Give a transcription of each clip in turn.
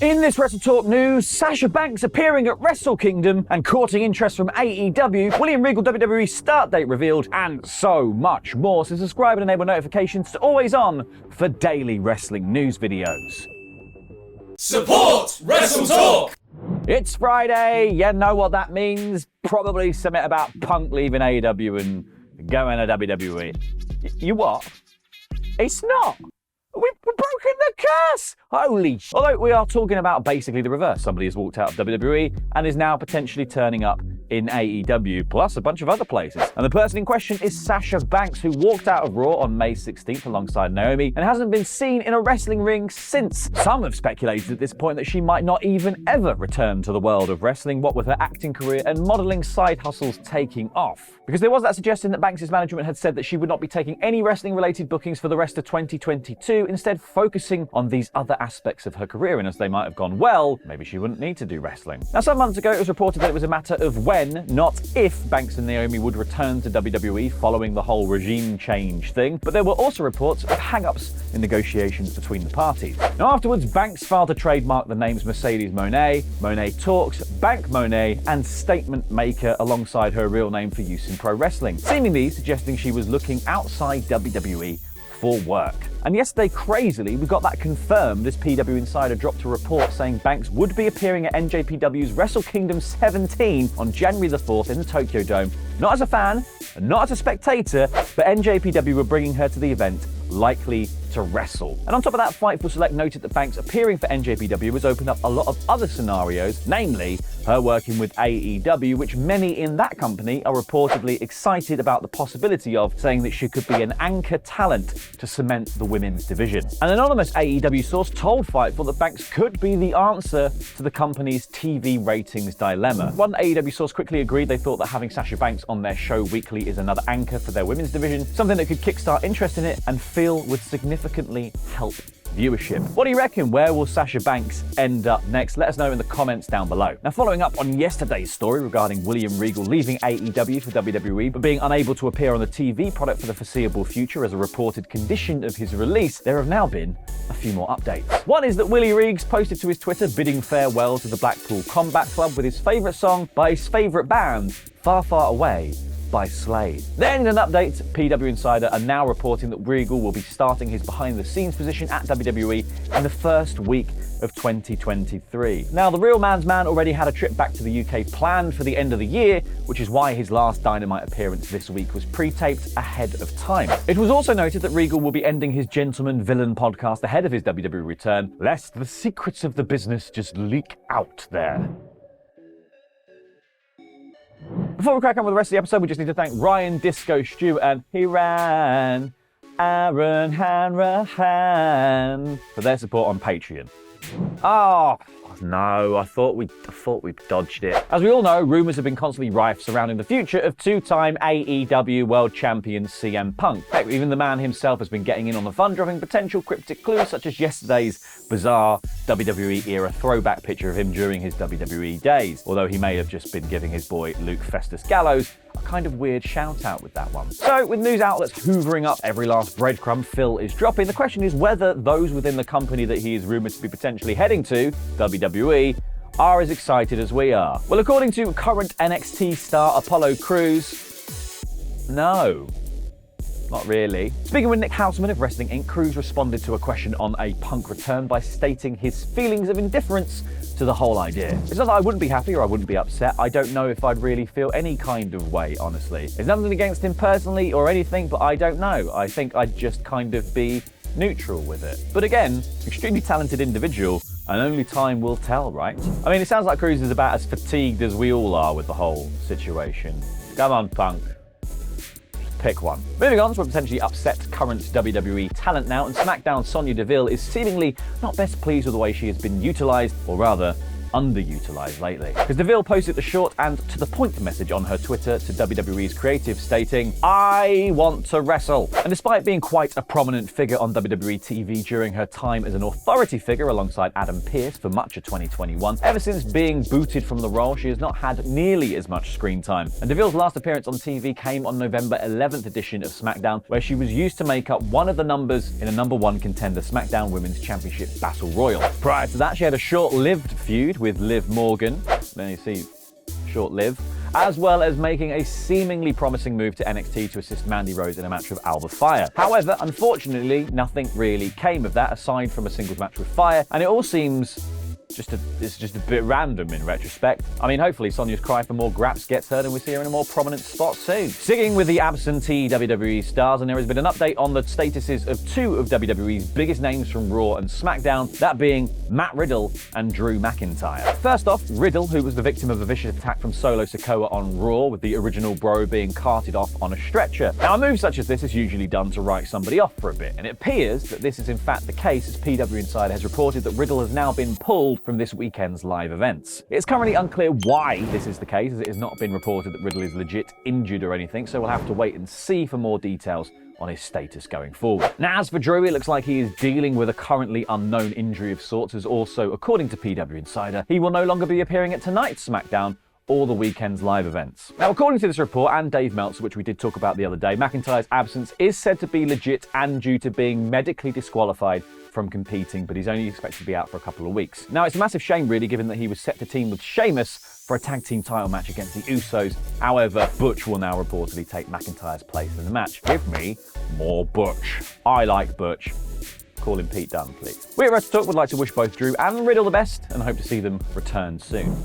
In this WrestleTalk news, Sasha Banks appearing at WrestleKingdom and courting interest from AEW, William Regal WWE start date revealed, and so much more. So subscribe and enable notifications to always on for daily wrestling news videos. Support WrestleTalk! It's Friday, you know what that means. Probably something about Punk leaving AEW and going to WWE. You what? It's not. We've broken the curse! Holy sh! Although we are talking about basically the reverse. Somebody has walked out of WWE and is now potentially turning up in AEW, plus a bunch of other places. And the person in question is Sasha Banks, who walked out of Raw on May 16th alongside Naomi and hasn't been seen in a wrestling ring since. Some have speculated at this point that she might not even ever return to the world of wrestling, what with her acting career and modeling side hustles taking off. Because there was that suggestion that Banks' management had said that she would not be taking any wrestling-related bookings for the rest of 2022, instead focusing on these other aspects of her career, and as they might have gone well, maybe she wouldn't need to do wrestling. Now, some months ago, it was reported that it was a matter of when, not if, Banks and Naomi would return to WWE following the whole regime change thing, but there were also reports of hang-ups in negotiations between the parties. Now, afterwards, Banks filed to trademark the names Mercedes Moné, Moné Talks, Bank Moné, and Statement Maker alongside her real name for use in pro wrestling, seemingly suggesting she was looking outside WWE for work. And yesterday, crazily, we got that confirmed as PW Insider dropped a report saying Banks would be appearing at NJPW's WrestleKingdom 17 on January the 4th in the Tokyo Dome, not as a fan, and not as a spectator, but NJPW were bringing her to the event, likely to wrestle. And on top of that, Fightful Select noted that Banks appearing for NJPW has opened up a lot of other scenarios, namely her working with AEW, which many in that company are reportedly excited about the possibility of, saying that she could be an anchor talent to cement the women's division. An anonymous AEW source told Fightful that Banks could be the answer to the company's TV ratings dilemma. One AEW source quickly agreed they thought that having Sasha Banks on their show weekly is another anchor for their women's division, something that could kickstart interest in it and feel would significantly help viewership. What do you reckon? Where will Sasha Banks end up next? Let us know in the comments down below. Now, following up on yesterday's story regarding William Regal leaving AEW for WWE but being unable to appear on the TV product for the foreseeable future as a reported condition of his release, there have now been a few more updates. One is that Willie Reegs posted to his Twitter bidding farewell to the Blackpool Combat Club with his favourite song by his favourite band, Far Far Away by Slade. Then in an update, PW Insider are now reporting that Regal will be starting his behind-the-scenes position at WWE in the first week of 2023. Now, the real man's man already had a trip back to the UK planned for the end of the year, which is why his last Dynamite appearance this week was pre-taped ahead of time. It was also noted that Regal will be ending his Gentleman Villain podcast ahead of his WWE return, lest the secrets of the business just leak out there. Before we crack on with the rest of the episode, we just need to thank Ryan Disco Stew and Aaron Hanrahan for their support on Patreon. Oh, no, I thought we'd dodged it. As we all know, rumours have been constantly rife surrounding the future of two-time AEW World Champion CM Punk. Heck, even the man himself has been getting in on the fun, dropping potential cryptic clues such as yesterday's bizarre WWE-era throwback picture of him during his WWE days, although he may have just been giving his boy Luke Festus Gallows a kind of weird shout-out with that one. So, with news outlets hoovering up every last breadcrumb Phil is dropping, the question is whether those within the company that he is rumoured to be potentially heading to, WWE, are as excited as we are. Well, according to current NXT star Apollo Crews, no. Not really. Speaking with Nick Houseman of Wrestling Inc., Crews responded to a question on a Punk return by stating his feelings of indifference to the whole idea. It's not that I wouldn't be happy or I wouldn't be upset. I don't know if I'd really feel any kind of way, honestly. There's nothing against him personally or anything, but I don't know. I think I'd just kind of be neutral with it. But again, extremely talented individual, and only time will tell, right? I mean, it sounds like Crews is about as fatigued as we all are with the whole situation. Come on, Punk. Pick one. Moving on to a potentially upset current WWE talent now, and Smackdown Sonya Deville is seemingly not best pleased with the way she has been utilised, or rather, underutilized lately. Because Deville posted a short and to-the-point message on her Twitter to WWE's creative stating, "I want to wrestle." And despite being quite a prominent figure on WWE TV during her time as an authority figure alongside Adam Pearce for much of 2021, ever since being booted from the role, she has not had nearly as much screen time. And Deville's last appearance on TV came on November 11th edition of Smackdown, where she was used to make up one of the numbers in a #1 contender Smackdown Women's Championship Battle Royal. Prior to that, she had a short-lived feud with Liv Morgan. Then you see, short-lived. As well as making a seemingly promising move to NXT to assist Mandy Rose in a match with Alba Fire. However, unfortunately, nothing really came of that aside from a singles match with Fire, and it all seems it's just a bit random in retrospect. I mean, hopefully Sonya's cry for more graps gets heard and we see her in a more prominent spot soon. Sticking with the absentee WWE stars, and there has been an update on the statuses of two of WWE's biggest names from Raw and SmackDown, that being Matt Riddle and Drew McIntyre. First off, Riddle, who was the victim of a vicious attack from Solo Sikoa on Raw, with the original bro being carted off on a stretcher. Now, a move such as this is usually done to write somebody off for a bit, and it appears that this is in fact the case, as PW Insider has reported that Riddle has now been pulled from this weekend's live events. It's currently unclear why this is the case, as it has not been reported that Riddle is legit injured or anything, so we'll have to wait and see for more details on his status going forward. Now, as for Drew, it looks like he is dealing with a currently unknown injury of sorts, as also, according to PW Insider, he will no longer be appearing at tonight's SmackDown or the weekend's live events. Now, according to this report and Dave Meltzer, which we did talk about the other day, McIntyre's absence is said to be legit and due to being medically disqualified from competing, but he's only expected to be out for a couple of weeks. Now, it's a massive shame, really, given that he was set to team with Sheamus for a tag team title match against the Usos. However, Butch will now reportedly take McIntyre's place in the match. Give me more Butch. I like Butch. Call him Pete Dunne, please. We at WrestleTalk would like to wish both Drew and Riddle the best and hope to see them return soon.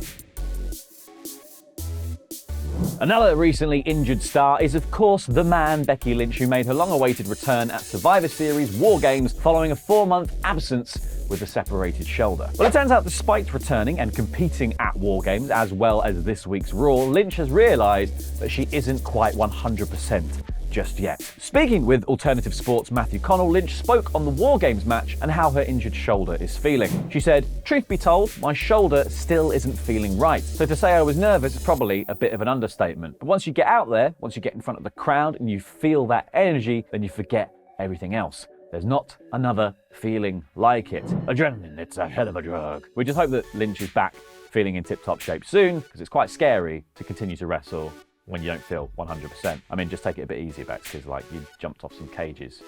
Another recently injured star is, of course, the man Becky Lynch, who made her long-awaited return at Survivor Series War Games following a 4-month absence with a separated shoulder. Well, it turns out despite returning and competing at War Games, as well as this week's Raw, Lynch has realised that she isn't quite 100% just yet. Speaking with Alternative Sports' Matthew Connell, Lynch spoke on the War Games match and how her injured shoulder is feeling. She said, "Truth be told, my shoulder still isn't feeling right. So to say I was nervous is probably a bit of an understatement. But once you get out there, once you get in front of the crowd and you feel that energy, then you forget everything else. There's not another feeling like it. Adrenaline, it's a hell of a drug." We just hope that Lynch is back feeling in tip-top shape soon, because it's quite scary to continue to wrestle when you don't feel 100%. I mean, just take it a bit easier, Bex, because like you jumped off some cages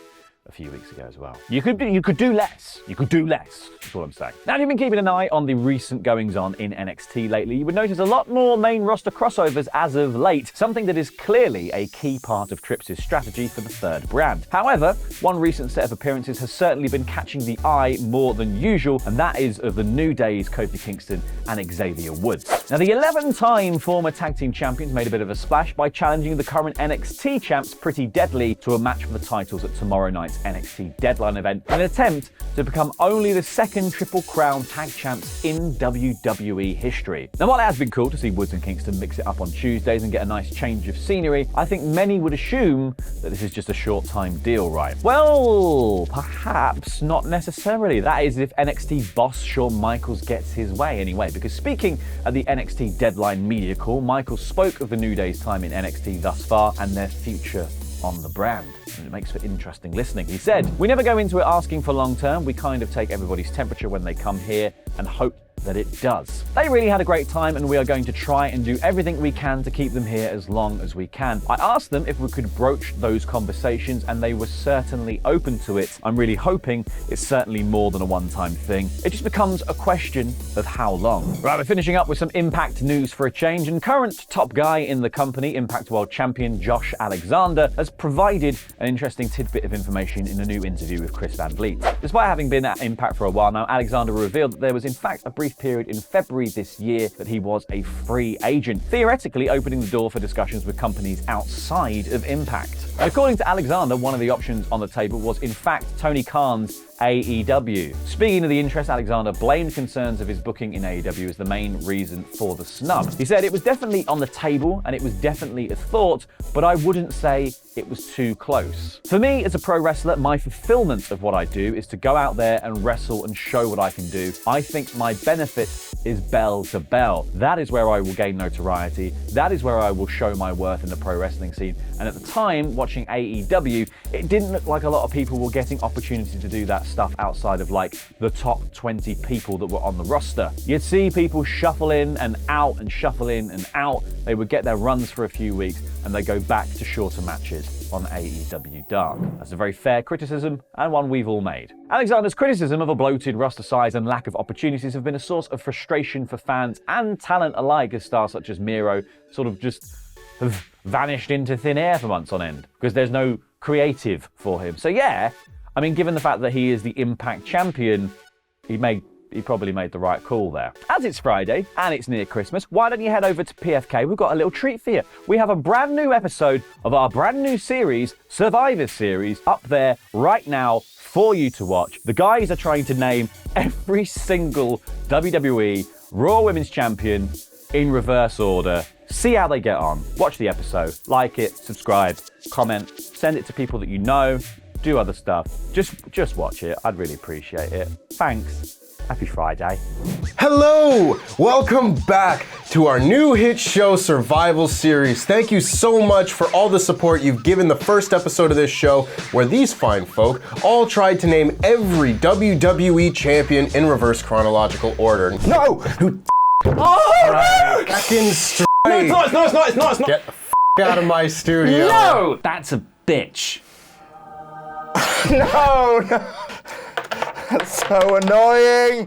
a few weeks ago as well. You could do less. You could do less. That's what I'm saying. Now, if you've been keeping an eye on the recent goings-on in NXT lately, you would notice a lot more main roster crossovers as of late, something that is clearly a key part of Trips' strategy for the third brand. However, one recent set of appearances has certainly been catching the eye more than usual, and that is of the New Day's Kofi Kingston and Xavier Woods. Now, the 11-time former tag team champions made a bit of a splash by challenging the current NXT champs Pretty Deadly to a match for the titles at tomorrow night's NXT Deadline event in an attempt to become only the second Triple Crown tag champs in WWE history. Now, while it has been cool to see Woods and Kingston mix it up on Tuesdays and get a nice change of scenery, I think many would assume that this is just a short-time deal, right? Well, perhaps not necessarily. That is if NXT boss Shawn Michaels gets his way anyway, because speaking at the NXT Deadline media call, Michaels spoke of the New Day's time in NXT thus far and their future on the brand. And it makes for interesting listening. He said, "We never go into it asking for long term. We kind of take everybody's temperature when they come here and hope that it does. They really had a great time and we are going to try and do everything we can to keep them here as long as we can." I asked them if we could broach those conversations and they were certainly open to it. I'm really hoping it's certainly more than a one-time thing. It just becomes a question of how long. Right, we're finishing up with some Impact news for a change, and current top guy in the company, Impact World Champion Josh Alexander, has provided an interesting tidbit of information in a new interview with Chris Van Vliet. Despite having been at Impact for a while now, Alexander revealed that there was in fact a brief period in February this year that he was a free agent, theoretically opening the door for discussions with companies outside of Impact. And according to Alexander, one of the options on the table was in fact Tony Khan's AEW. Speaking of the interest, Alexander blamed concerns of his booking in AEW as the main reason for the snub. He said, "It was definitely on the table and it was definitely a thought, but I wouldn't say it was too close. For me, as a pro wrestler, my fulfillment of what I do is to go out there and wrestle and show what I can do. I think my benefit is bell to bell. That is where I will gain notoriety. That is where I will show my worth in the pro wrestling scene. And at the time, watching AEW, it didn't look like a lot of people were getting opportunity to do that stuff outside of like the top 20 people that were on the roster. You'd see people shuffle in and out and shuffle in and out. They would get their runs for a few weeks and they go back to shorter matches on AEW Dark. That's a very fair criticism and one we've all made. Alexander's criticism of a bloated roster size and lack of opportunities have been a source of frustration for fans and talent alike, as stars such as Miro sort of just have vanished into thin air for months on end because there's no creative for him. So yeah, I mean, given the fact that he is the Impact champion, he probably made the right call there. As it's Friday and it's near Christmas, why don't you head over to PFK? We've got a little treat for you. We have a brand new episode of our brand new series, Survivor Series, up there right now for you to watch. The guys are trying to name every single WWE Raw Women's Champion in reverse order. See how they get on. Watch the episode, like it, subscribe, comment, send it to people that you know, do other stuff. Just watch it. I'd really appreciate it. Thanks. Happy Friday. Hello! Welcome back to our new hit show Survival Series. Thank you so much for all the support you've given the first episode of this show, where these fine folk all tried to name every WWE champion in reverse chronological order. No! Back in straight. No, it's not. Get the out of my studio. No! That's a bitch. No! That's so annoying!